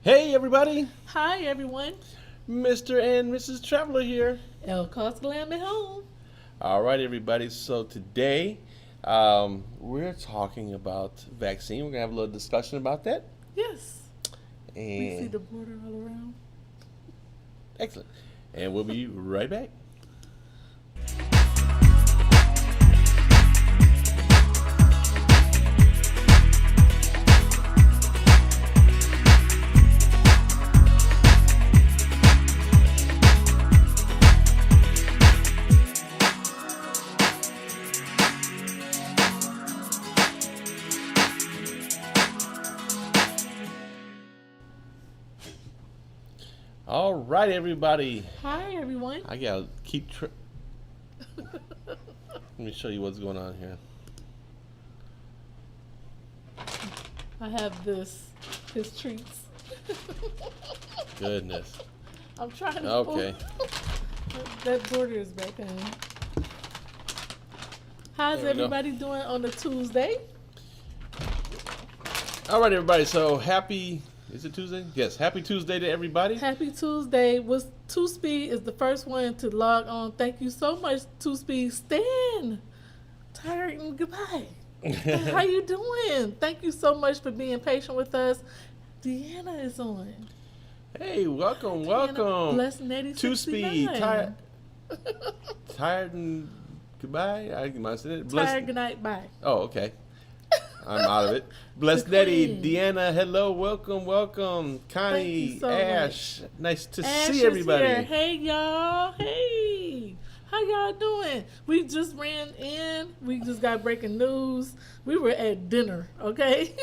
Hey everybody, Hi everyone, Mr. and Mrs. Traveler here. El Glam at home. All right, everybody. So today we're talking about vaccine. We're gonna have a little discussion about that. Yes, we see And the border all around. excellent. And we'll be right back. All right, everybody. Hi everyone. I gotta keep. Let me show you what's going on here. I have his treats. Goodness. I'm trying to Okay. that border is back on. How's There we go. everybody doing on a Tuesday? All right, everybody. So happy. Is it Tuesday? Yes. Happy Tuesday to everybody. Happy Tuesday. Was Two Speed is the first one to log on. Thank you so much, Two Speed. Stan, tired and goodbye. How you doing? Thank you so much for being patient with us. Deanna is on. Hey, welcome, Deanna, welcome. Bless Nettie. Two Speed, tired and goodbye. I might say that. Tired, good night, bye. Oh, okay. I'm out of it. Bless The Nettie, queen. Deanna. Hello, welcome, welcome. Connie, you so Ash. Nice to Ash see is everybody. here. Hey y'all. Hey. How y'all doing? We just ran in. We just got breaking news. We were at dinner, okay?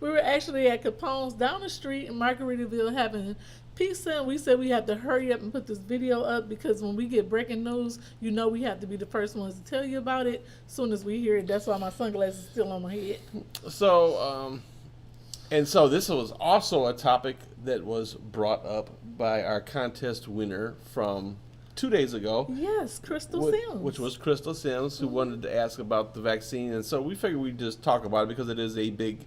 We were actually at Capone's down the street in Margaritaville having pizza, and we said we have to hurry up and put this video up because when we get breaking news, you know we have to be the first ones to tell you about it as soon as we hear it. That's why my sunglasses still on my head. So, so this was also a topic that was brought up by our contest winner from 2 days ago. Yes, Crystal Wh- Sims. Which was Crystal Sims, who wanted to ask about the vaccine, and so we figured we'd just talk about it because it is a big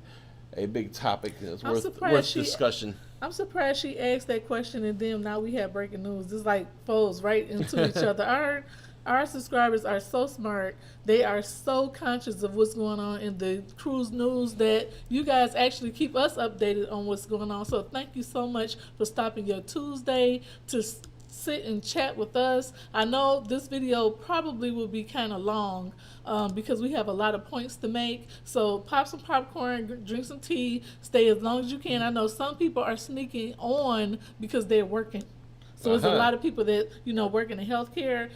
topic. And it's I'm worth surprised she- discussion. I'm surprised she asked that question and then now we have breaking news. It's like folds right into each other. Our subscribers are so smart. They are so conscious of what's going on in the cruise news that you guys actually keep us updated on what's going on. So thank you so much for stopping your Tuesday to sit and chat with us. I know this video probably will be kind of long because we have a lot of points to make. So pop some popcorn, drink some tea, stay as long as you can. I know some people are sneaking on because they're working. So there's a lot of people that, working in healthcare.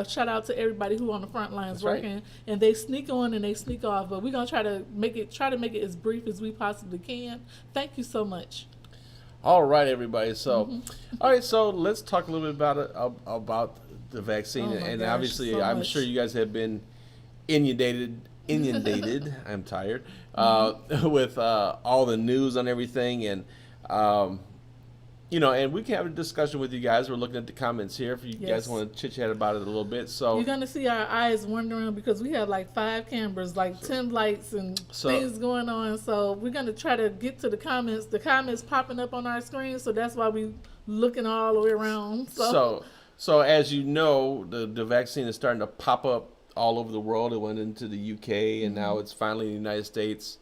Shout out to everybody who on the front lines That's right. working. And they sneak on and they sneak off. But we're going to try to make it as brief as we possibly can. Thank you so much. All right, everybody. So, all right. So let's talk a little bit about the vaccine, Oh my and gosh, obviously, so I'm much. sure you guys have been inundated. I'm tired with all the news on everything, and and we can have a discussion with you guys. We're looking at the comments here if you Yes. guys want to chit chat about it a little bit. So, You're going to see our eyes wandering because we have like 5 cameras, like 10 lights and things going on. So we're going to try to get to the comments. The comments popping up on our screen, so that's why we looking all the way around. So as you know, the vaccine is starting to pop up all over the world. It went into the UK, and now it's finally in the United States,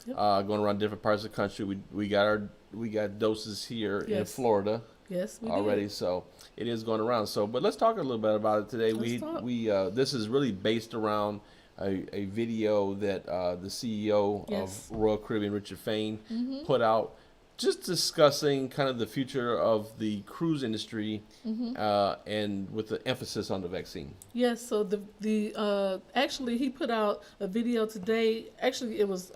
Yep. going around different parts of the country. We got doses here in Yes. Florida Yes, we already, did. so it is going around. So, but let's talk a little bit about it today. Let's talk. This is really based around a video that the CEO Yes. of Royal Caribbean, Richard Fain, put out, just discussing kind of the future of the cruise industry, and with the emphasis on the vaccine. Yes, so actually he put out a video today. Actually, it was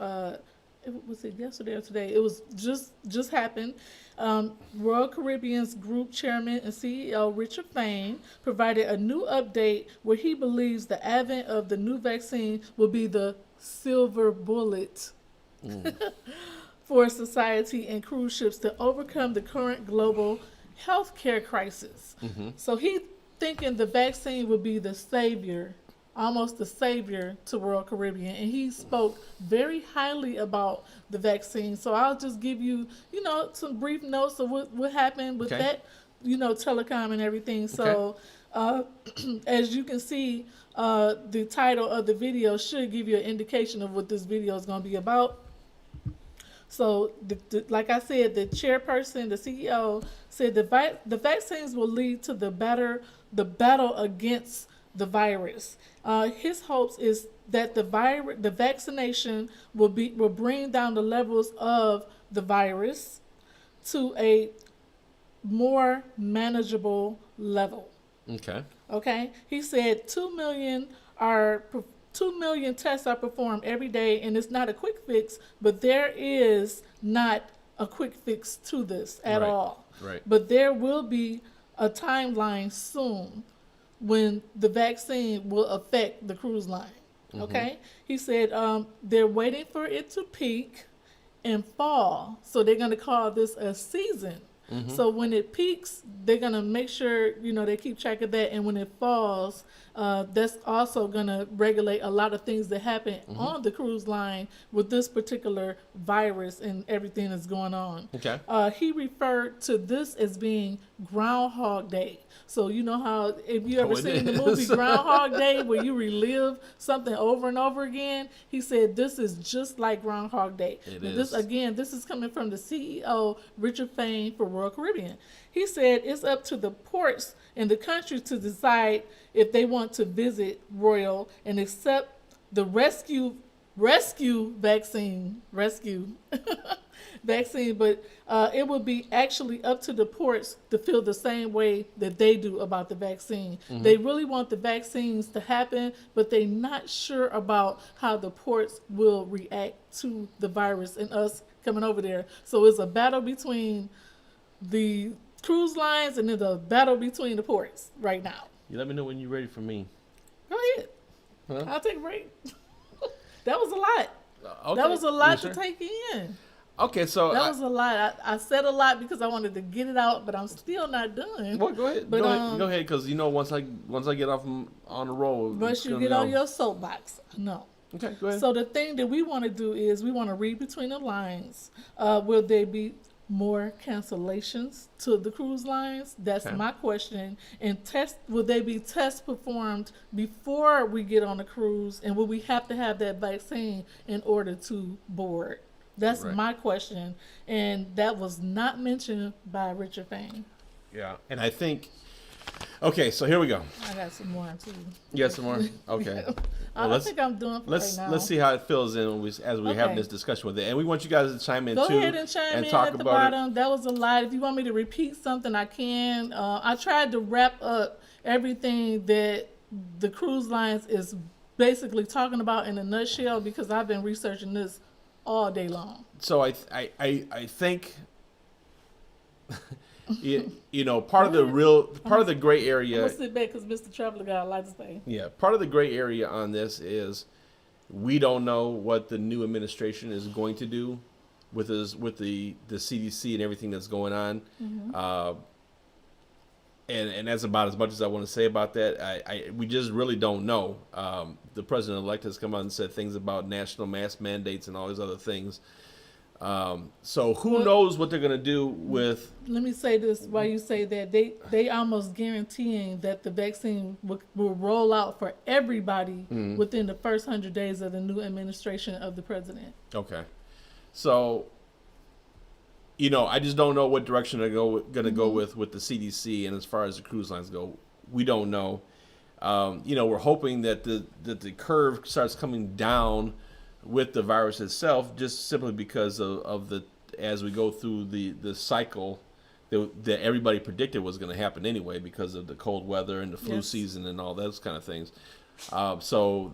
it yesterday or today? It was just happened. Royal Caribbean's group chairman and CEO Richard Fain provided a new update where he believes the advent of the new vaccine will be the silver bullet for society and cruise ships to overcome the current global healthcare crisis. So he thinking the vaccine would be the savior almost the savior to Royal Caribbean, and he spoke very highly about the vaccine. So I'll just give you, some brief notes of what happened with that, telecom and everything. So as you can see, the title of the video should give you an indication of what this video is going to be about. So, like I said, the chairperson, the CEO, said the vaccines will lead to the battle against the virus. His hopes is that the vaccination will bring down the levels of the virus to a more manageable level. Okay. He said 2 million tests are performed every day, and it's not a quick fix, but there is not a quick fix to this at all. Right. But there will be a timeline soon when the vaccine will affect the cruise line. Okay. He said they're waiting for it to peak and fall, so they're going to call this a season. So when it peaks, they're going to make sure, they keep track of that. And when it falls, that's also going to regulate a lot of things that happen on the cruise line with this particular virus and everything that's going on. He referred to this as being Groundhog Day. So you know how, if you ever seen the movie Groundhog Day, where you relive something over and over again, he said this is just like Groundhog Day. This is coming from the CEO, Richard Fain, for Royal Caribbean. He said it's up to the ports in the country to decide if they want to visit Royal and accept the rescue vaccine, but it will be actually up to the ports to feel the same way that they do about the vaccine. They really want the vaccines to happen, but they're not sure about how the ports will react to the virus and us coming over there. So it's a battle between the cruise lines and then the battle between the ports right now. You let me know when you're ready for me. Go ahead. I'll take a break. That was a lot. Okay. That was a lot to take in. Okay, so that was a lot. I said a lot because I wanted to get it out, but I'm still not done. Well, go ahead. But, go ahead, because once I get off on the roll, but you get on your soapbox. No. Okay, go ahead. So the thing that we want to do is we want to read between the lines. Will there be more cancellations to the cruise lines? That's my question. And will there be tests performed before we get on the cruise, and will we have to have that vaccine in order to board? That's my question, and that was not mentioned by Richard Fain. Yeah, and I think, okay, so here we go. I got some more too. You got some more? Okay. Well, I think I'm doing for right now. Let's see how it fills in as we have this discussion with it. And we want you guys to chime in too. Go ahead and chime in at the bottom. That was a lot. If you want me to repeat something, I can. I tried to wrap up everything that the cruise lines is basically talking about in a nutshell, because I've been researching this all day long. So I think part of the gray area. I'm gonna sit back because Mr. Traveler got a lot to say. Yeah, part of the gray area on this is we don't know what the new administration is going to do with the CDC and everything that's going on. And that's about as much as I want to say about that. We just really don't know. The president-elect has come out and said things about national mask mandates and all these other things. So who knows what they're going to do with... Let me say this while you say that. They almost guaranteeing that the vaccine will roll out for everybody within the first 100 days of the new administration of the president. Okay. So... I just don't know what direction they're going to go with the CDC, and as far as the cruise lines go, we don't know. We're hoping that the curve starts coming down with the virus itself, just simply because of as we go through the cycle that everybody predicted was going to happen anyway, because of the cold weather and the flu season and all those kind of things. So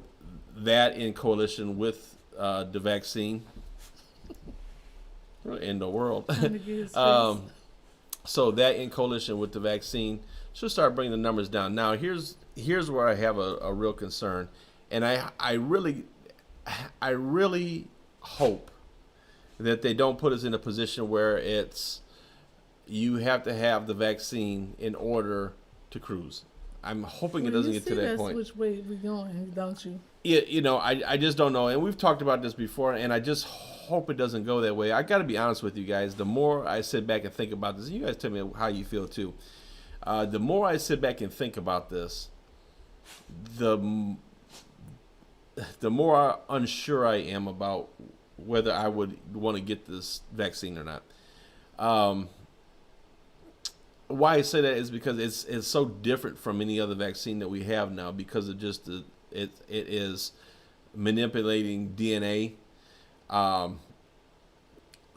that in coalition with the vaccine. In the world. So that in coalition with the vaccine should start bringing the numbers down. Now here's where I have a real concern, and I really hope that they don't put us in a position where you have to have the vaccine in order to cruise. I'm hoping it Well, doesn't you get see to that that's point. which way we're going, don't you? Yeah, I just don't know. And we've talked about this before, and I just hope it doesn't go that way. I got to be honest with you guys. The more I sit back and think about this, and you guys tell me how you feel too. The more I sit back and think about this, the the more unsure I am about whether I would want to get this vaccine or not. Um, why I say that is because it's so different from any other vaccine that we have now because of just it is manipulating DNA. Um,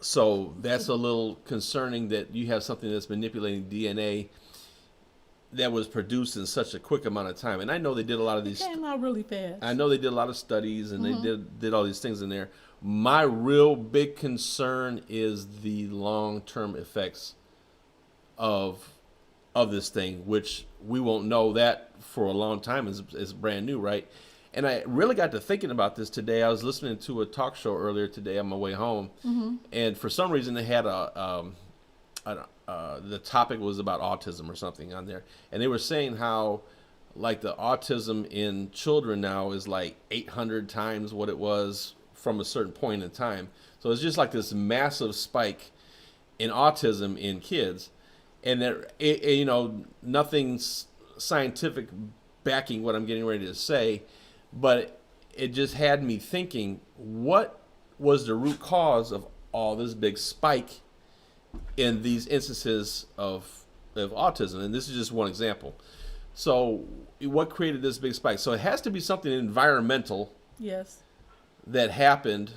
so that's a little concerning that you have something that's manipulating DNA that was produced in such a quick amount of time. And I know they did a lot of It these. came out really fast. I know they did a lot of studies and they did all these things in there. My real big concern is the long-term effects of this thing, which we won't know that for a long time. It's brand new, right? And I really got to thinking about this today. I was listening to a talk show earlier today on my way home, and for some reason they had the topic was about autism or something on there, and they were saying how like the autism in children now is like 800 times what it was from a certain point in time. So it's just like this massive spike in autism in kids, and that nothing's scientific backing what I'm getting ready to say, but it just had me thinking, what was the root cause of all this big spike in these instances of autism? And this is just one example. So what created this big spike? So it has to be something environmental Yes. that happened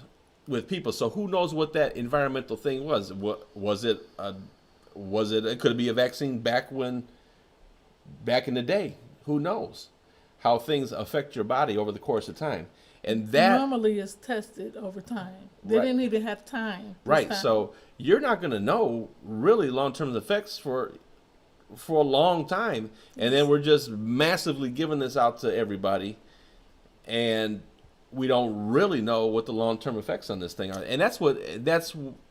with people. So who knows what that environmental thing was? What was it? It could be a vaccine back in the day. Who knows how things affect your body over the course of time? And that normally is tested over time. They Right. didn't even have time. this right. time. So you're not going to know really long-term effects for a long time, and then we're just massively giving this out to everybody, and we don't really know what the long-term effects on this thing are. And that's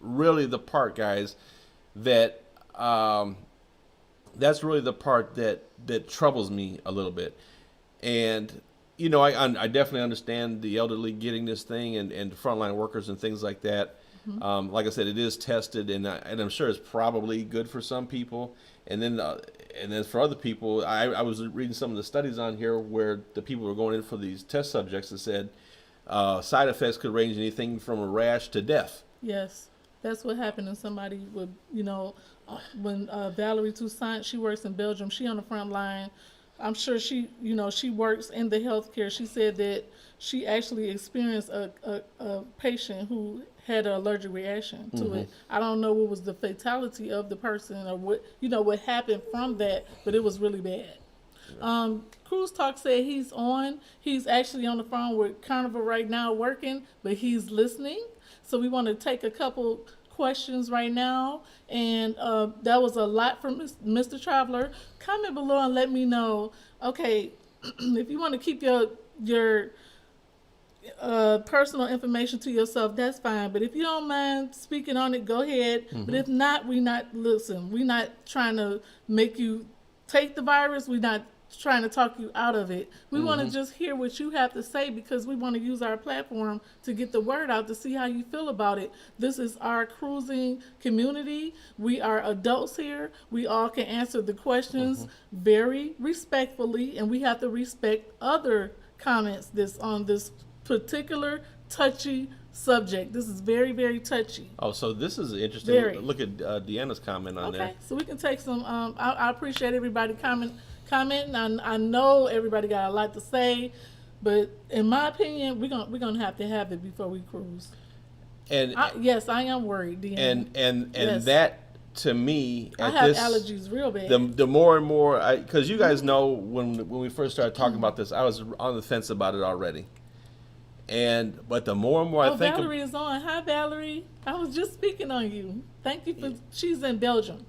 really the part, guys, that that's really the part that troubles me a little bit. And I definitely understand the elderly getting this thing and frontline workers and things like that. Like I said, it is tested, and I'm sure it's probably good for some people. And then for other people, I was reading some of the studies on here where the people were going in for these test subjects that said side effects could range anything from a rash to death. Yes, that's what happened to somebody with, when Valerie Toussaint, she works in Belgium. She on the front line. I'm sure she works in the healthcare. She said that she actually experienced a patient who had an allergic reaction to it. I don't know what was the fatality of the person or what happened from that, but it was really bad. Cruz Talk said he's actually on the phone with Carnival right now working, but he's listening. So we want to take a couple questions right now, and that was a lot from Mr. Traveler. Comment below and let me know. Okay, if you want to keep your personal information to yourself, that's fine. But if you don't mind speaking on it, go ahead. But if not, we're not trying to make you take the virus. We're not trying to talk you out of it. We want to just hear what you have to say because we want to use our platform to get the word out to see how you feel about it. This is our cruising community. We are adults here. We all can answer the questions very respectfully, and we have to respect other comments that's on this particular touchy subject. This is very, very touchy. Oh, so this is interesting. Very. Look at Deanna's comment on there. Okay, so we can take some. I appreciate everybody commenting. I know everybody got a lot to say, but in my opinion, we're gonna have to have it before we cruise. And yes, I am worried, Deanna. and Yes. that to me, I at have this, allergies real bad. the more and more, because you guys know when we first started talking about this, I was on the fence about it already. But the more and more I think, Valerie is on. Hi, Valerie. I was just speaking on you. Thank you for. She's in Belgium.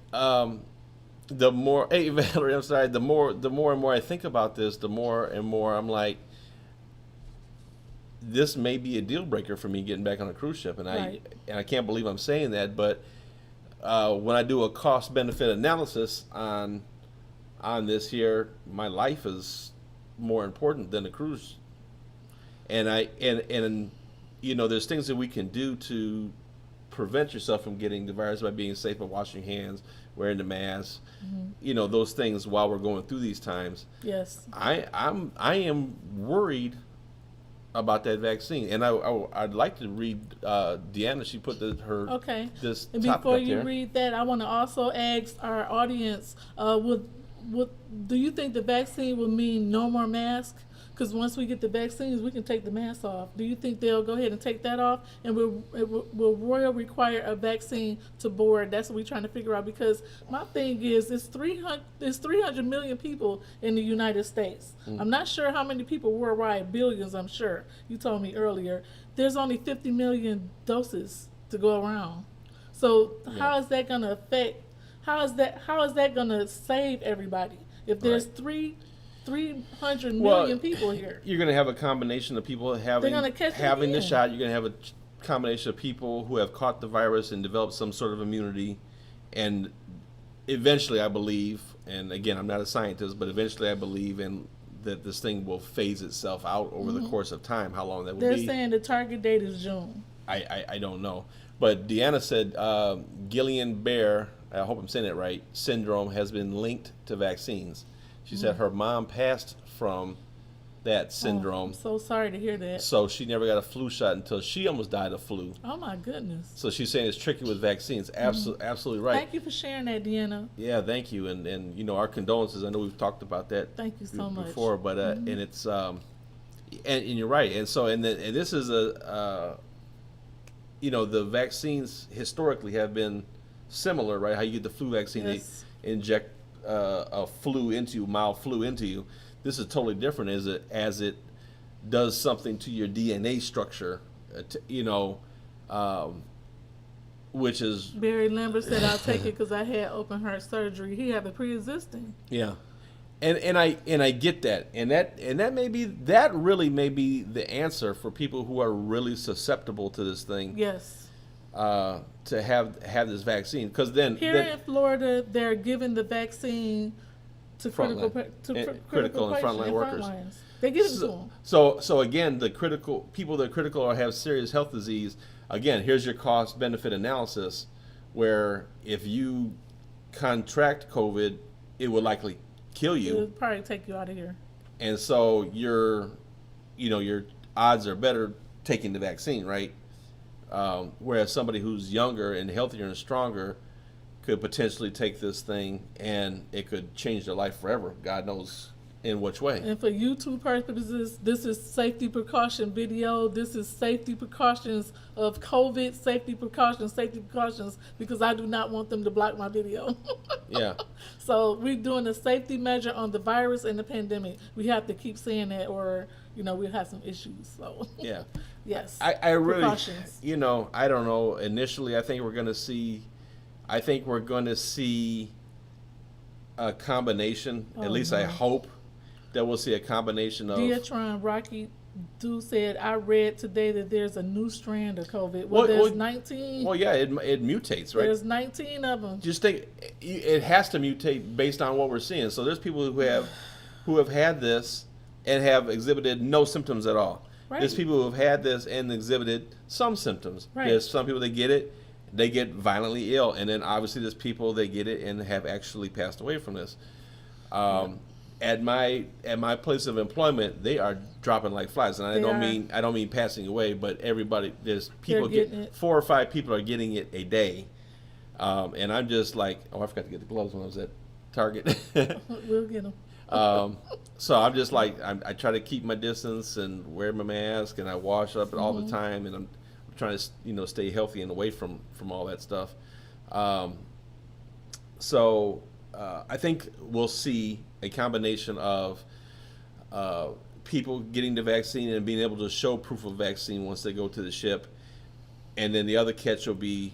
the more, hey Valerie, I'm sorry, the more and more I think about this, the more and more I'm like, this may be a deal breaker for me getting back on a cruise ship, and Right. I can't believe I'm saying that, but when I do a cost benefit analysis on on this here, my life is more important than the cruise. And there's things that we can do to prevent yourself from getting the virus by being safe, by washing your hands, wearing the mask, those things while we're going through these times. Yes. I am worried about that vaccine, and I'd like to read Deanna. She put this And topic before up you there. read that, I want to also ask our audience: do you think the vaccine will mean no more masks? Because once we get the vaccines, we can take the mask off. Do you think they'll go ahead and take that off? And will Royal require a vaccine to board? That's what we're trying to figure out. Because my thing is, it's 300 million people in the United States. I'm not sure how many people worldwide, billions, I'm sure. You told me earlier. There's only 50 million doses to go around. So how is that going to affect? How is that going to save everybody? If there's 300 million people here. You're going to have a combination of people having the shot. You're going to have a combination of people who have caught the virus and developed some sort of immunity. And eventually, I believe, and again, I'm not a scientist, but eventually I believe that this thing will phase itself out over the course of time. How long that will be? They're saying the target date is June. I don't know. But Deanna said Guillain-Barré, I hope I'm saying it right, syndrome has been linked to vaccines. She said her mom passed from that syndrome. I'm so sorry to hear that. So she never got a flu shot until she almost died of flu. Oh my goodness. So she's saying it's tricky with vaccines. Absolutely right. Thank you for sharing that, Deanna. Yeah, thank you. And our condolences. I know we've talked about that. Thank you so much. Before, but and it's and you're right. And so and this is the vaccines historically have been similar, right? How you get the flu vaccine, Yes. they inject a mild flu into you. This is totally different as it does something to your DNA structure, which is Barry Lambert said, I'll take it because I had open heart surgery. He had a pre-existing. yeah, and I get that, and that really may be the answer for people who are really susceptible to this thing. Yes. To have this vaccine, because then Here in Florida, they're giving the vaccine to critical and frontline workers. lines. They give it to them. So again, the people that are critical or have serious health disease. Again, here's your cost benefit analysis, where if you contract COVID, it will likely kill you. It'll probably take you out of here. And so your odds are better taking the vaccine, right? Whereas somebody who's younger and healthier and stronger could potentially take this thing and it could change their life forever. God knows in which way. And for YouTube purposes, this is safety precaution video. This is safety precautions of COVID, safety precautions, because I do not want them to block my video. Yeah. So we're doing a safety measure on the virus and the pandemic. We have to keep saying that, or we'll have some issues. So Yeah. yes. I really, precautions. I don't know. Initially, I think we're going to see a combination. Oh, at least I hope that we'll see a combination of. Deatron Rocky Du said, I read today that there's a new strand of COVID. Well, there's 19. Well, yeah, it mutates, right? There's 19 of them. Just think, it has to mutate based on what we're seeing. So there's people who have had this and have exhibited no symptoms at all. Right. There's people who have had this and exhibited some symptoms. Right. There's some people that get it, they get violently ill, and then obviously there's people that get it and have actually passed away from this. At my place of employment, they are dropping like flies, and I don't mean passing away, but everybody, there's people it. 4 or 5 people are getting it a day, and I'm just like, I forgot to get the gloves when I was at Target. We'll get them. So I'm just like, I try to keep my distance and wear my mask, and I wash up all the time, and I'm trying to stay healthy and away from all that stuff. So I think we'll see a combination of people getting the vaccine and being able to show proof of vaccine once they go to the ship, and then the other catch will be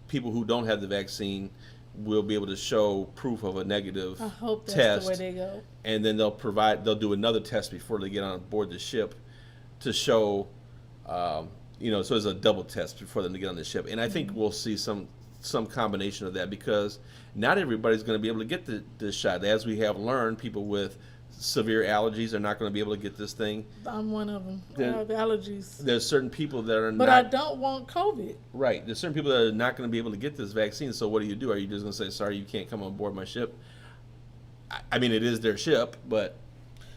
people who don't have the vaccine will be able to show proof of a negative I hope that's test, the way they go. and then they'll do another test before they get on board the ship to show, so it's a double test before them to get on the ship. And I think we'll see some some combination of that, because not everybody's going to be able to get the shot. As we have learned, people with severe allergies are not going to be able to get this thing. I'm one of them. I have allergies. There's certain people that are but not. I don't want COVID. Right. There's certain people that are not going to be able to get this vaccine. So what do you do? Are you just going to say, sorry, you can't come on board my ship? I mean, it is their ship, but.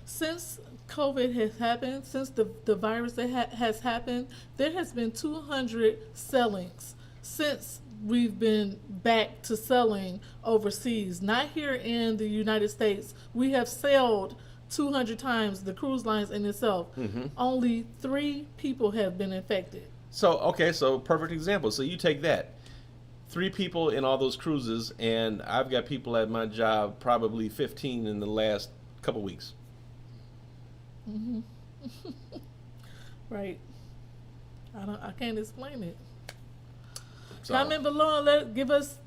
Since COVID has happened, since the virus has happened, there has been 200 sailings since we've been back to selling overseas. Not here in the United States. We have sailed 200 times, the cruise lines in itself. Mm-hmm. Only 3 people have been infected. So, okay, so perfect example. So you take that. 3 people in all those cruises, and I've got people at my job, probably 15 in the last couple weeks. Mm-hmm. Right. I can't explain it. So, Comment below and give us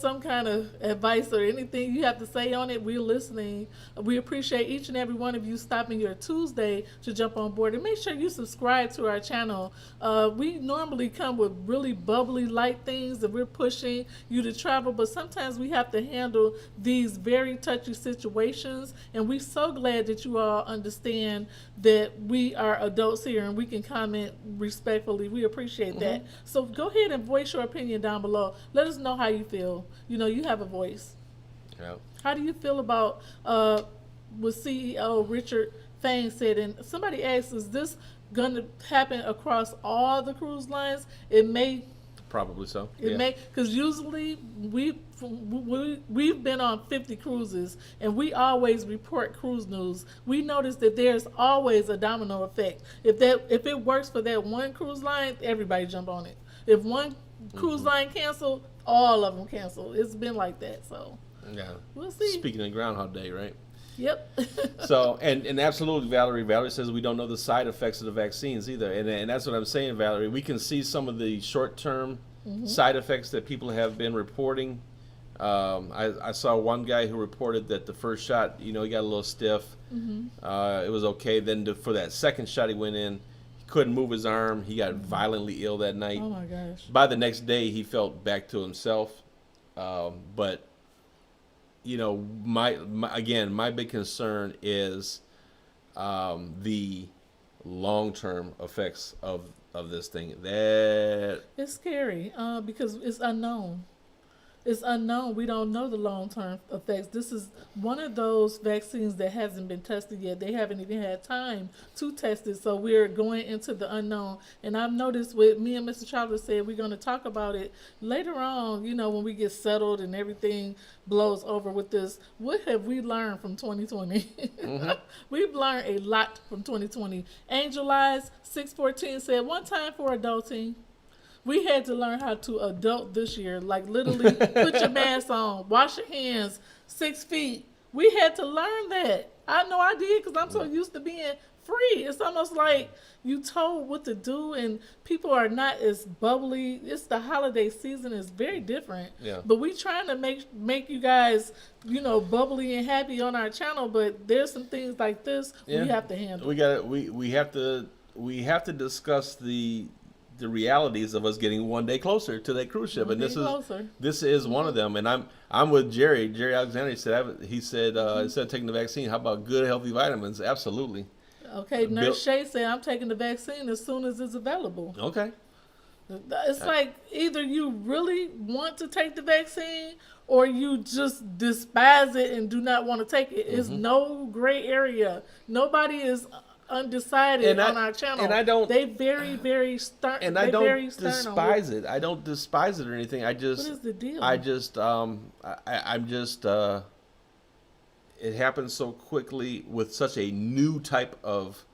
some kind of advice or anything you have to say on it. We're listening. We appreciate each and every one of you stopping your Tuesday to jump on board, and make sure you subscribe to our channel. We normally come with really bubbly, light things that we're pushing you to travel, but sometimes we have to handle these very touchy situations, and we're so glad that you all understand that we are adults here and we can comment respectfully. We appreciate that. So go ahead and voice your opinion down below. Let us know how you feel. You know, you have a voice. yeah. How do you feel about what CEO Richard Fain said? And somebody asked, is this going to happen across all the cruise lines? It may. Probably so. It may, because usually we've been on 50 cruises, and we always report cruise news. We notice that there's always a domino effect. If it works for that one cruise line, everybody jump on it. If one cruise line cancel, all of them cancel. It's been like that, so Yeah. we'll see. Speaking of Groundhog Day, right? Yep. So, and absolutely, Valerie says we don't know the side effects of the vaccines either. And that's what I'm saying, Valerie. We can see some of the short-term side effects that people have been reporting. I saw one guy who reported that the first shot, he got a little stiff. It was okay. Then for that second shot he went in, he couldn't move his arm. He got violently ill that night. Oh, my gosh. By the next day, he felt back to himself. But my big concern is the long-term effects of this thing. That It's scary because it's unknown. It's unknown. We don't know the long-term effects. This is one of those vaccines that hasn't been tested yet. They haven't even had time to test it, so we're going into the unknown. And I've noticed what me and Mr. Childers said, we're going to talk about it later on, when we get settled and everything blows over with this. What have we learned from 2020? We've learned a lot from 2020. Angel Eyes 614 said, one time for adulting. We had to learn how to adult this year, like literally put your mask on, wash your hands, 6 feet. We had to learn that. I know I did because I'm so used to being free. It's almost like you told what to do, and people are not as bubbly. It's the holiday season. It's very different. Yeah. But we trying to make you guys, bubbly and happy on our channel, but there's some things like this we have to handle. we have to discuss the realities of us getting one day closer to that cruise ship, and this is one of them. And I'm with Jerry Alexander. He said instead of taking the vaccine, how about good healthy vitamins? Absolutely. Okay, Nurse Shay said I'm taking the vaccine as soon as it's available. Okay. It's like either you really want to take the vaccine or you just despise it and do not want to take it. It's no gray area. Nobody is undecided on our channel, and I don't. They very stern. And I don't despise it. I don't despise it or anything. I just. What is the deal? I'm just. It happens so quickly with such a new type of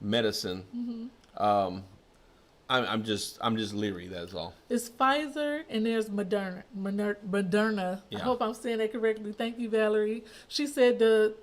medicine. I'm just leery. That's all. It's Pfizer and there's Moderna. Yeah. I hope I'm saying that correctly. Thank you, Valerie. She said the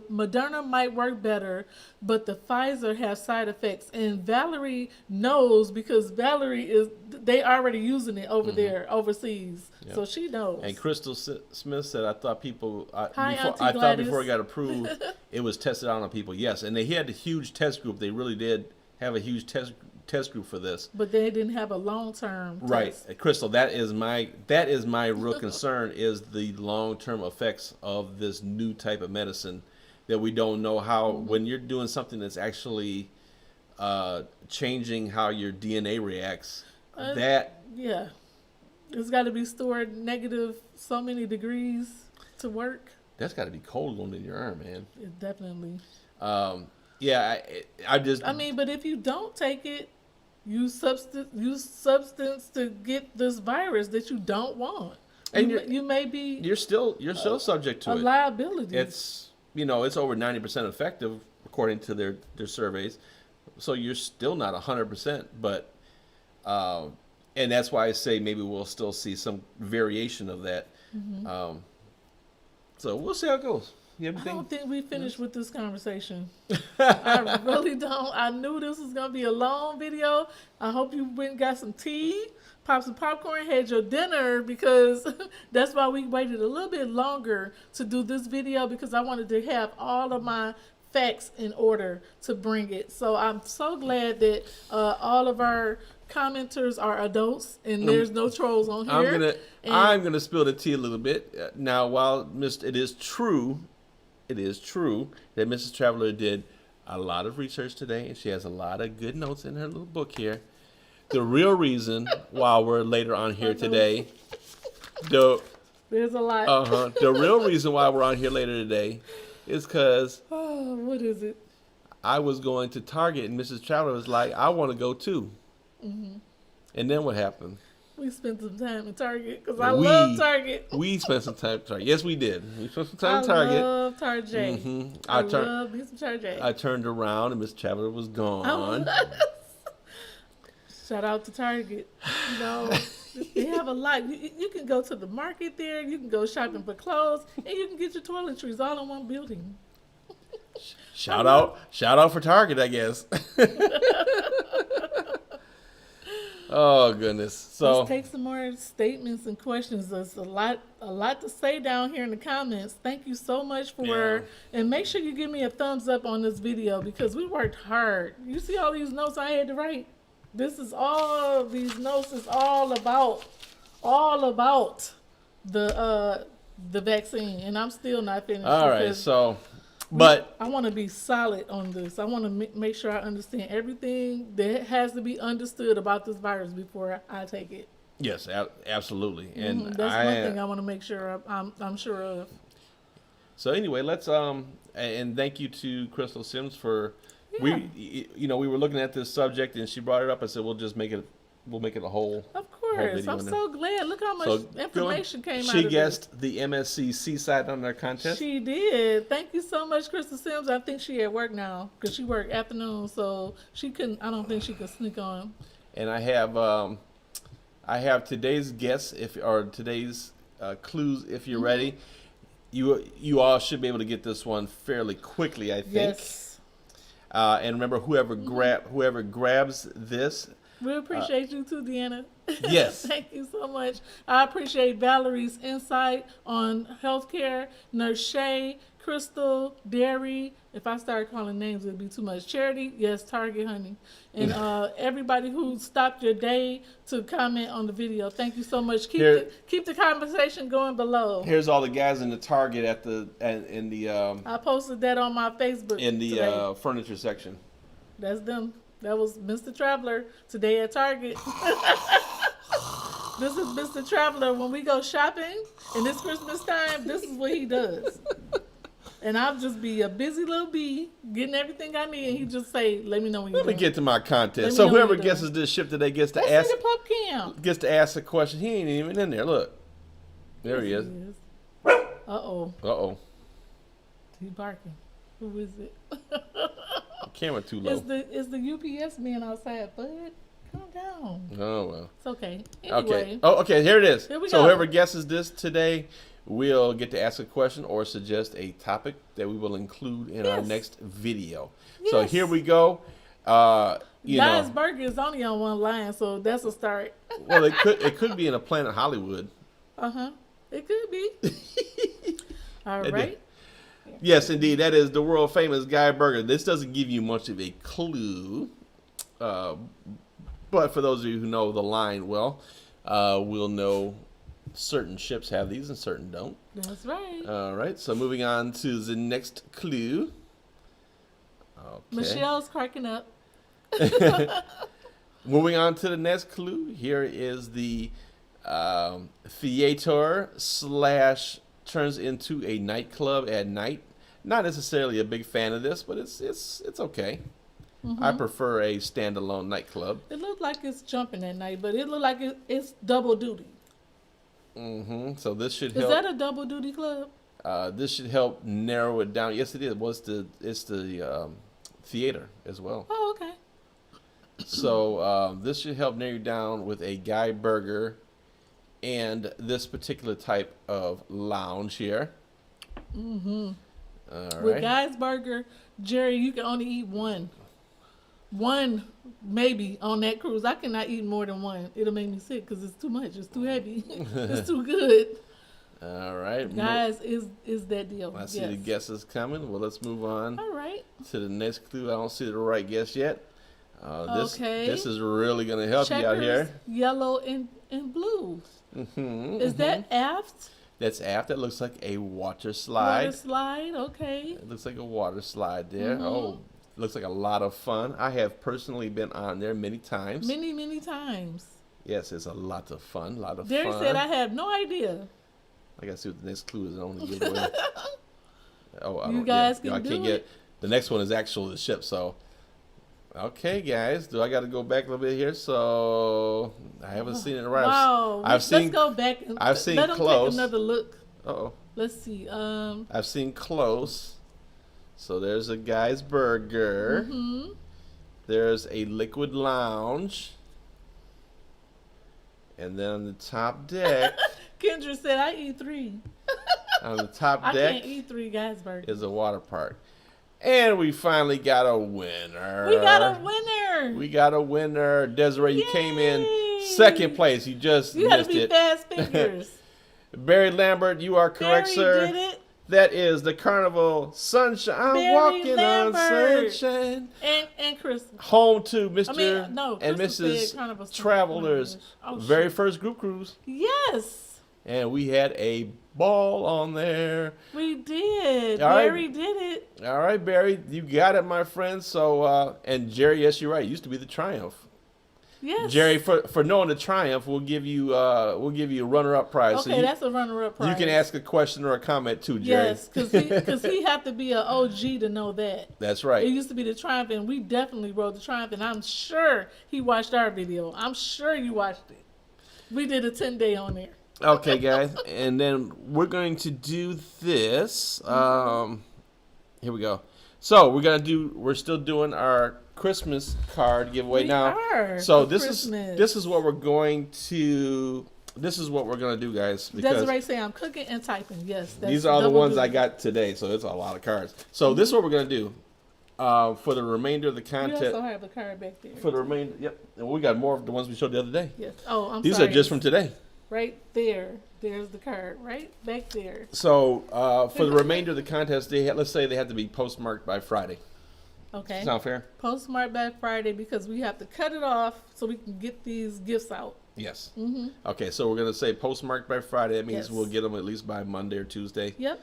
Moderna might work better, but the Pfizer has side effects. And Valerie knows because they already using it over there overseas. Yep. So she knows. And Crystal Smith said, I thought before it got approved, it was tested out on people. Yes, and they had a huge test group. They really did have a huge test test group for this. But they didn't have a long-term Right, test. Crystal. That is my real concern is the long-term effects of this new type of medicine that we don't know how. When you're doing something that's actually changing how your DNA reacts, Yeah. It's got to be stored negative so many degrees to work. that's got to be cold going in your arm, man. It definitely. Yeah, I mean, but if you don't take it, use substance to get this virus that you don't want. And you may be you're still subject to a it. liability. It's it's over 90% effective according to their surveys. So you're still not 100%, but and that's why I say maybe we'll still see some variation of that. So we'll see how it goes. I don't think we finished with this conversation. I really don't. I knew this was going to be a long video. I hope you went and got some tea, popped some popcorn, had your dinner, because that's why we waited a little bit longer to do this video, because I wanted to have all of my facts in order to bring it. So I'm so glad that all of our commenters are adults and there's no trolls on here. I'm gonna spill the tea a little bit now. While it is true that Mrs. Traveler did a lot of research today, and she has a lot of good notes in her little book here. The real reason why we're later on here today, there's a lot. The real reason why we're on here later today is because what is it? I was going to Target, and Mrs. Traveler was like, "I want to go too." And then what happened? We spent some time at Target because I love Target. We spent some time at Target. Yes, we did. We spent some time at Target. I love Target. I love me some Target. I turned around and Miss Traveler was gone. Shout out to Target. They have a lot. You can go to the market there. You can go shopping for clothes, and you can get your toiletries all in one building. Shout out for Target, I guess. Oh goodness! So let's take some more statements and questions. There's a lot to say down here in the comments. Thank you so much and make sure you give me a thumbs up on this video because we worked hard. You see all these notes I had to write. These notes is all about the vaccine, and I'm still not finished. All right, but I want to be solid on this. I want to make sure I understand everything that has to be understood about this virus before I take it. Yes, absolutely. And that's one thing I want to make sure I'm sure of. So anyway, let's and thank you to Crystal Sims for we were looking at this subject and she brought it up. I said we'll make it a whole. Of course, I'm so glad. Look how much information came out of it. She guessed the MSC Seaside on their contest. She did. Thank you so much, Crystal Sims. I think she at work now because she worked afternoon, so she couldn't. I don't think she could sneak on. And I have today's guess today's clues if you're ready. You all should be able to get this one fairly quickly, I think. Yes. And remember, whoever grabs this. We appreciate you too, Deanna. Yes. Thank you so much. I appreciate Valerie's insight on healthcare, Nurse Shay, Crystal, Derry. If I start calling names, it'd be too much. Charity, yes, Target, honey. And everybody who stopped your day to comment on the video, thank you so much. Keep the conversation going below. Here's all the guys in the Target in the. I posted that on my Facebook in the today. Furniture section. That's them. That was Mr. Traveler today at Target. This is Mr. Traveler. When we go shopping and it's Christmas time, this is what he does. And I'll just be a busy little bee getting everything I need. And he just say, let me know when you're done. Let me get to my content. So whoever guesses this ship today gets to ask a question. He ain't even in there. Look. There he is. Uh-oh. He barking. Who is it? Camera too low. Is the UPS man outside, bud? Calm down. Oh well. It's okay. Anyway. Okay. Here it is. Here we go. So whoever guesses this today will get to ask a question or suggest a topic that we will include in our next video. Yes. So here we go. Guys Burger is only on one line, so that's a start. Well, it could be in a Planet Hollywood. It could be. All right. Yes, indeed. That is the world famous Guy Burger. This doesn't give you much of a clue. Uh, but for those of you who know the line well, will know certain ships have these and certain don't. That's right. All right, so moving on to the next clue. Okay. Michelle's cracking up. Moving on to the next clue. Here is the theater slash turns into a nightclub at night. Not necessarily a big fan of this, but it's okay. Mm-hmm. I prefer a standalone nightclub. It looked like it's jumping at night, but it looked like it's double duty. Mm-hmm. So this should Is help. that a double duty club? This should help narrow it down. Yes, it is. It's the theater as well. Oh, okay. So this should help narrow down with a Guy Burger and this particular type of lounge here. Mm-hmm. All With right. Guy's Burger, Jerry, you can only eat one. One, maybe, on that cruise. I cannot eat more than one. It'll make me sick because it's too much. It's too heavy. It's too good. All right. Guys, is that deal. I see Yes. the guesses coming. Well, let's move on All right. to the next clue. I don't see the right guess yet. Okay. This is really going to help you out here. Checkers, yellow and blue. Mm-hmm, Is that aft? That's aft. That looks like a water slide. Water slide, okay. It looks like a water slide there. Mhm. Oh, looks like a lot of fun. I have personally been on there many times. Many, many times. Yes, it's a lot of fun. A lot of Derek fun. said, I have no idea. I gotta see what the next clue is. I don't want to give it away. Oh, You guys can I do can't it. get. The next one is actually the ship. So, okay, guys, do I got to go back a little bit here? So I haven't seen it right. Wow. Let's go back. And I've seen let them close. take another look. Oh, Let's see. I've seen close. So there's a Guy's Burger. Mm-hmm. There's a Liquid Lounge. And then on the top deck, Kendra said, I eat 3. on the top I deck can't eat 3 Guys burgers. is a water park. And we finally got a winner. We got a winner. We got a winner. Desiree, you came in Yay. second place. You just You gotta missed be it. fast fingers. Barry Lambert, you are correct, Barry sir. did it. That is the Carnival Sunshine. I'm Barry walking Lambert. on sunshine. And Chris. Home to Mr. No, and Crystal Mrs. said Carnival Sunshine. Travelers. Oh, Very shit. first group cruise. Yes, And we had a ball on there. we did. All right. Barry did it. All right, Barry, you got it, my friend. So, and Jerry, yes, you're right. It used to be the Triumph. Yes. Jerry, for knowing the Triumph, we'll give you a runner-up prize. Okay, that's a runner-up prize. you can ask a question or a comment too, Jerry. Yes, because he had to be an OG to know that. That's It right. used to be the Triumph, and we definitely rode the Triumph, and I'm sure he watched our video. I'm sure you watched it. We did a 10-day on there. Okay, guys, and then we're going to do this. Here we go. So we're still doing our Christmas card giveaway We now. are So for this Christmas. is what we're going to. This is what we're gonna do, guys. Because Desiree say I'm cooking and typing. Yes, that's these are the double ones I duty. got today, so it's a lot of cards. So this is what we're gonna do for the remainder of the You content. also have a card back there. For the remainder, yep. And we got more of the ones we showed the other day. Yes. Oh, I'm These sorry. are just from today. Right there. There's the card. Right back there. So for the remainder of the contest, let's say they have to be postmarked by Friday. Okay. Sound fair? Postmark by Friday because we have to cut it off so we can get these gifts out. Yes. Mm-hmm. Okay, so we're gonna say postmarked by Friday. That means Yes. we'll get them at least by Monday or Tuesday, Yep.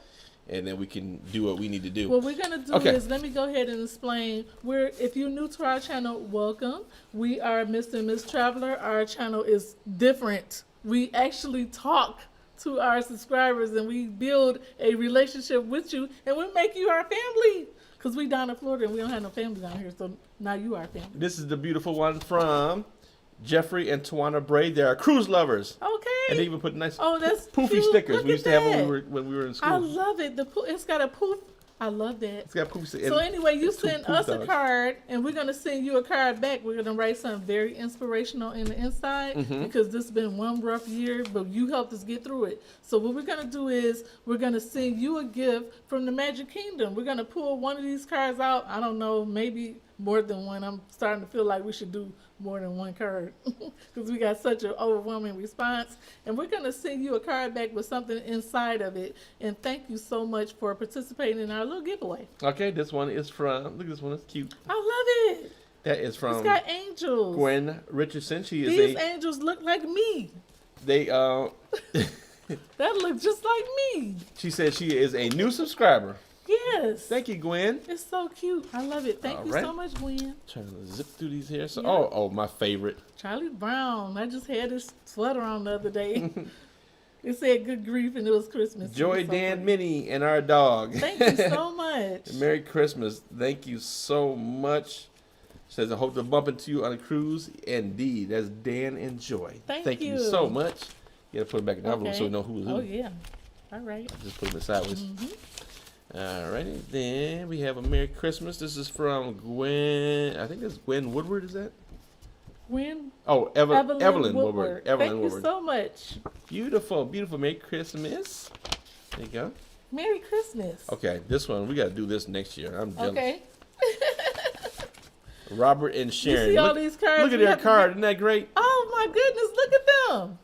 and then we can do what we need to do. What we're gonna do Okay. is let me go ahead and explain. If you're new to our channel, welcome. We are Mr. and Miss Traveler. Our channel is different. We actually talk to our subscribers and we build a relationship with you and we make you our family. Because we down in Florida and we don't have no family down here, so now you are family. This is the beautiful one from Jeffrey and Tawana Braid. They are cruise lovers, Okay. and they even put nice Oh, that's poofy cute. stickers Look we at used to have that. when we were in school. I love it. It's got a poof. I love that. It's got poofy stickers. So anyway, you two send poof us a dogs. card, and we're gonna send you a card back. We're gonna write something very inspirational in the inside Mm-hmm. because this has been one rough year, but you helped us get through it. So what we're gonna do is we're gonna send you a gift from the Magic Kingdom. We're gonna pull one of these cards out. I don't know, maybe more than one. I'm starting to feel like we should do more than one card because we got such an overwhelming response. And we're going to send you a card back with something inside of it. And thank you so much for participating in our little giveaway. Okay, this one is from. Look at this one. It's cute. I love it. That is It's from got angels. Gwen Richardson. She is These angels look like me. they That looks just like me. she said she is a new subscriber. Yes. Thank you, Gwen. It's so cute. I love it. Thank All you right. so much, Gwen. Trying to zip through these here. So, Yeah. oh, my favorite. Charlie Brown. I just had this sweater on the other day. It said "Good grief" and it was Christmas. Joy So Dan pretty. Minnie and our dog. Thank you so much. Merry Christmas. Thank you so much. Says, I hope to bump into you on a cruise. Indeed. That's Dan and Joy. Thank you you. so much. You got to put it back in the envelope Okay. so we know who was who. Oh yeah. All right. Just put them sideways. Mm-hmm. All righty. Then we have a Merry Christmas. This is from Gwen. I think it's Gwen Woodward, is that? Gwen. Oh, Evelyn Woodward. Evelyn Thank Woodward. you so much. Beautiful, beautiful. Merry Christmas. There you go. Merry Christmas. Okay, this one, we got to do this next year. I'm jealous. Okay. Robert and Sharon. You see all look, these cards? look at We their have to card. get- Isn't that great? Oh my goodness! Look at them.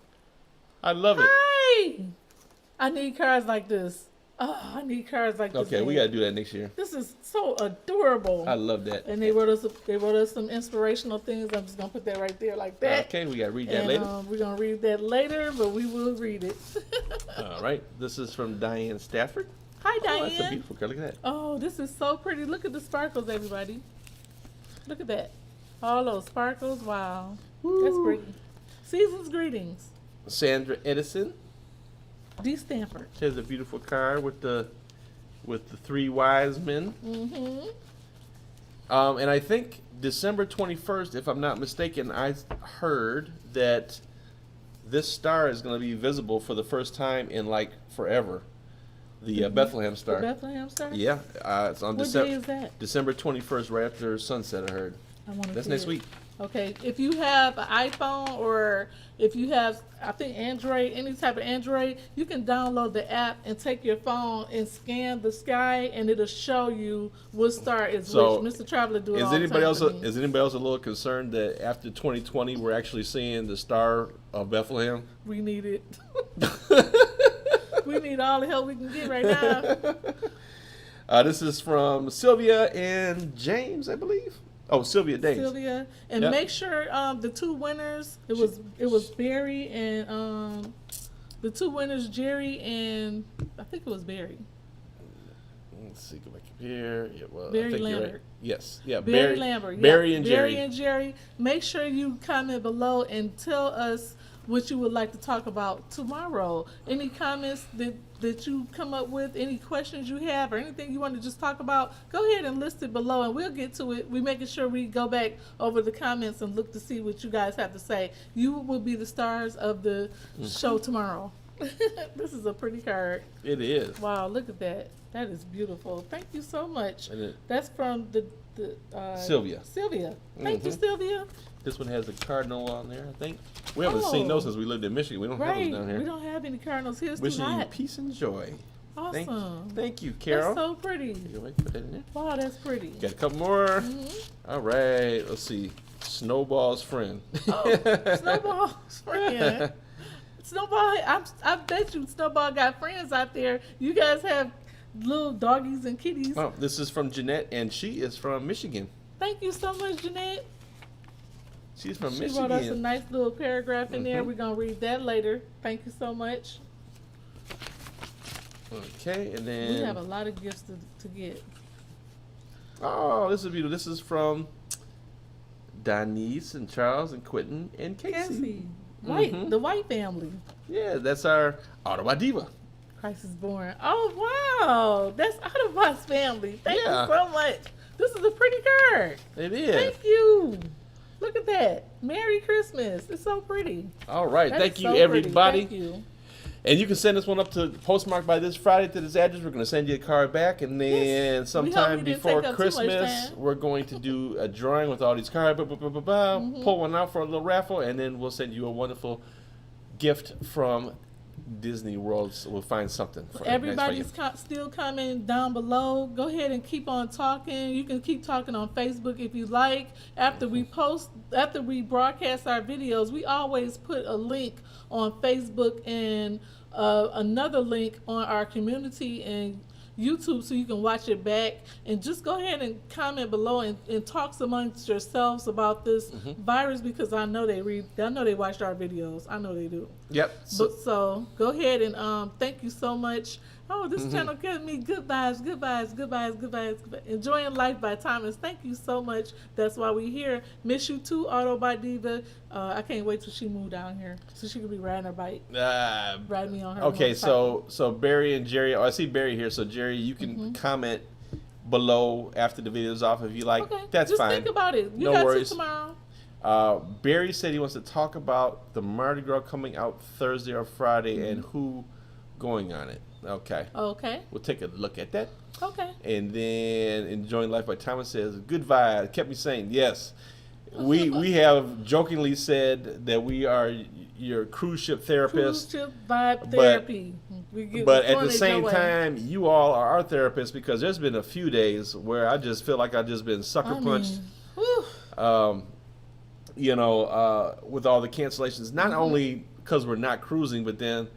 I love it. Hi. I need cards like this. Oh, I need cards like this. Okay, we got to do that next year. This is so adorable. I love that. And they wrote us some inspirational things. I'm just gonna put that right there like that. Okay, we got to read that And later. we're gonna read that later, but we will read it. All right, this is from Diane Stafford. Hi, Oh, that's a Diane. beautiful card. Look at that. Oh, this is so pretty. Look at the sparkles, everybody. Look at that. All those sparkles. Wow. That's Woo. pretty. Season's greetings. Sandra Edison. D. Stanford. She has a beautiful card with the three wise men. Mm-hmm. And I think December 21st, if I'm not mistaken, I heard that this star is going to be visible for the first time in like forever. The Bethlehem star. The Bethlehem star? Yeah, it's on What day is that? December 21st, right after sunset. I heard. I want to That's see next it. week. Okay, if you have an iPhone or if you have, I think Android, any type of Android, you can download the app and take your phone and scan the sky, and it'll show you what star is So, which. Mr. Traveler do it Is all the anybody time else for me. is anybody else a little concerned that after 2020 we're actually seeing the star of Bethlehem? We need it. We need all the help we can get right now. This is from Sylvia and James, I believe. Oh, Sylvia Days. Sylvia, and Yep. make sure the two winners. It was Barry and the two winners, Jerry and I think it was Barry. Let's see, go back up here. Yeah, well, Barry I think you're Lambert. right. Yes, yeah, Barry Lambert. Barry yeah. and Barry Jerry. and Jerry. Make sure you comment below and tell us what you would like to talk about tomorrow. Any comments that you come up with, any questions you have, or anything you want to just talk about, go ahead and list it below and we'll get to it. We're making sure we go back over the comments and look to see what you guys have to say. You will be the stars of the show tomorrow. This is a pretty card. It is. Wow, look at that. That is beautiful. Thank you so much. And it- That's from the Sylvia. Sylvia. Thank you, Mhm. Sylvia. This one has a cardinal on there, I think. We haven't seen those since we lived in Michigan. We don't have Right. those down here. We don't have any cardinals here. It's too Wishing you hot. peace and joy. Awesome. Thank you, Carol. That's so pretty. You want to put that in there? Wow, that's pretty. Got a couple more. Mhm. All right, let's see. Snowball's friend. Oh, Snowball's friend. Snowball, I bet you Snowball got friends out there. You guys have little doggies and kitties. Oh, this is from Jeanette, and she is from Michigan. Thank you so much, Jeanette. She's from She Michigan. wrote us a nice little paragraph in there. Mhm. We're going to read that later. Thank you so much. Okay, and then We have a lot of gifts to get. oh, this is beautiful. This is from Denise and Charles and Quentin and Casey. Cassie. White, Mhm. the White family. Yeah, that's our Ottawa Diva. Christ is born. Oh, wow. That's Autobot's family. Thank Yeah. you so much. This is a pretty card. It is. Thank you. Look at that. Merry Christmas. It's so pretty. All right, That thank is you, so pretty. everybody. Thank you. And you can send this one up to postmark by this Friday to this address. We're going to send you a card back, and then Yes. We hope sometime we didn't before take up too much Christmas, time. we're going to do a drawing with all these cards. Mm-hmm. Pull one out for a little raffle, and then we'll send you a wonderful gift from Disney World. So we'll find something. For Everybody's still commenting down below. Go ahead and keep on talking. You can keep talking on Facebook if you like. After we broadcast our videos, we always put a link on Facebook and another link on our community, and YouTube so you can watch it back. And just go ahead and comment below and talk amongst yourselves about this virus, because I know they watched our videos. I know they do. Yep. So go ahead and thank you so much. Oh, this channel gives me good vibes. Enjoying Life by Thomas. Thank you so much. That's why we're here. Miss you too, Auto by Diva. I can't wait till she moved down here so she could be riding her bike. Ride me on her. Okay, so Barry and Jerry. Oh, I see Barry here. So Jerry, you can comment below after the video's off if you like. Okay, that's just fine. Think about it. You no got worries. till tomorrow. Barry said he wants to talk about the Mardi Gras coming out Thursday or Friday and who going on it. Okay. We'll take a look at that. Okay. And then Enjoying Life by Thomas says, good vibe. Kept me saying, yes. We have jokingly said that we are your cruise ship therapist. Cruise ship vibe therapy. But at the same time, you all are our therapists, because there's been a few days where I just feel like I've just been sucker punched. You know, with all the cancellations, not only because we're not cruising, but then,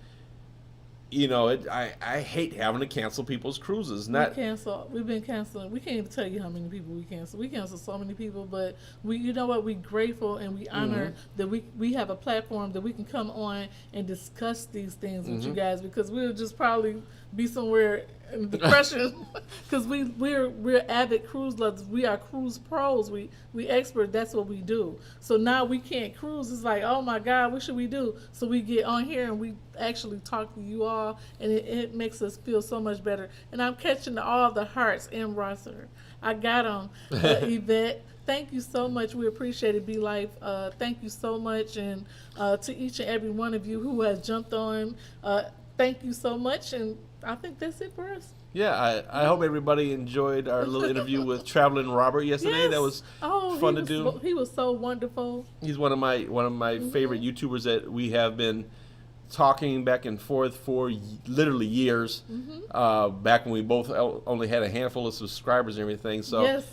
you know, I hate having to cancel people's cruises. We've been canceling. We can't even tell you how many people we cancel. We cancel so many people, but you know what? We're grateful and we honor that we have a platform that we can come on and discuss these things with you guys, because we'll just probably be somewhere in depression because we're avid cruise lovers. We are cruise pros. We expert. That's what we do. So now we can't cruise. It's like, oh my God, what should we do? So we get on here and we actually talk to you all, and it makes us feel so much better. And I'm catching all the hearts in Rosser. I got them. Yvette, thank you so much. We appreciate it, Be Life. Thank you so much. And to each and every one of you who has jumped on, thank you so much. And I think that's it for us. Yeah, I hope everybody enjoyed our little interview with Traveling Robert yesterday. Yes. That was fun to do. He was so wonderful. He's one of my favorite YouTubers that we have been talking back and forth for literally years. Back when we both only had a handful of subscribers and everything. So yes.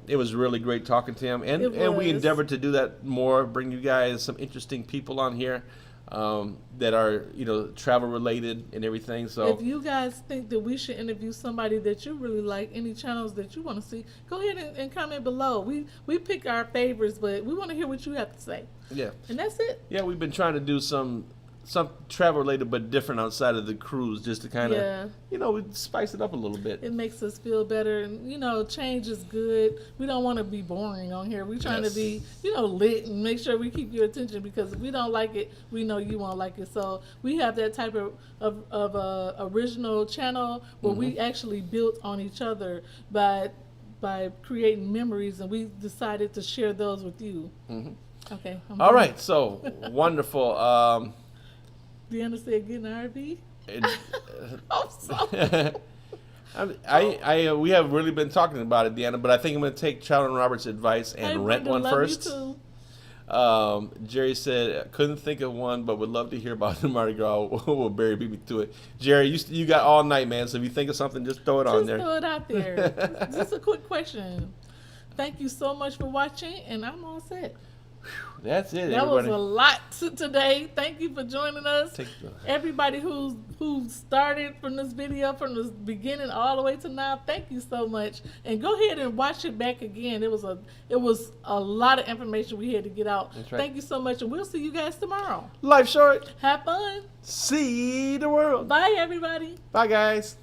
It was really great talking to him, and we endeavored to do that more, bring you guys some interesting people on here that are, you know, travel related and everything. So if you guys think that we should interview somebody that you really like, any channels that you want to see, go ahead and comment below. We pick our favorites, but we want to hear what you have to say. Yeah, and that's it. Yeah, we've been trying to do some travel related but different outside of the cruise, just to kind of, you know, spice it up a little bit. It makes us feel better, and you know, change is good. We don't want to be boring on here. We're trying to be, you know, lit and make sure we keep your attention, because if we don't like it, we know you won't like it. So we have that type of original channel where we actually built on each other by creating memories, and we decided to share those with you. Okay. All right. So wonderful. Deanna said, "Get an RV." I'm sorry. We have really been talking about it, Deanna, but I think I'm going to take Charlie and Robert's advice and rent one first. You too. Jerry said, couldn't think of one, but would love to hear about the Mardi Gras. Will Barry beat me to it? Jerry, you got all night, man. So if you think of something, just throw it on there. Just throw it out there. Just a quick question. Thank you so much for watching, and I'm all set. That's it. That everybody. was a lot today. Thank you for joining us. Everybody who started from this video from the beginning all the way to now, thank you so much. And go ahead and watch it back again. It was a lot of information we had to get out. That's right. Thank you so much, and we'll see you guys tomorrow. Life short. Have fun. See the world. Bye, everybody. Bye, guys.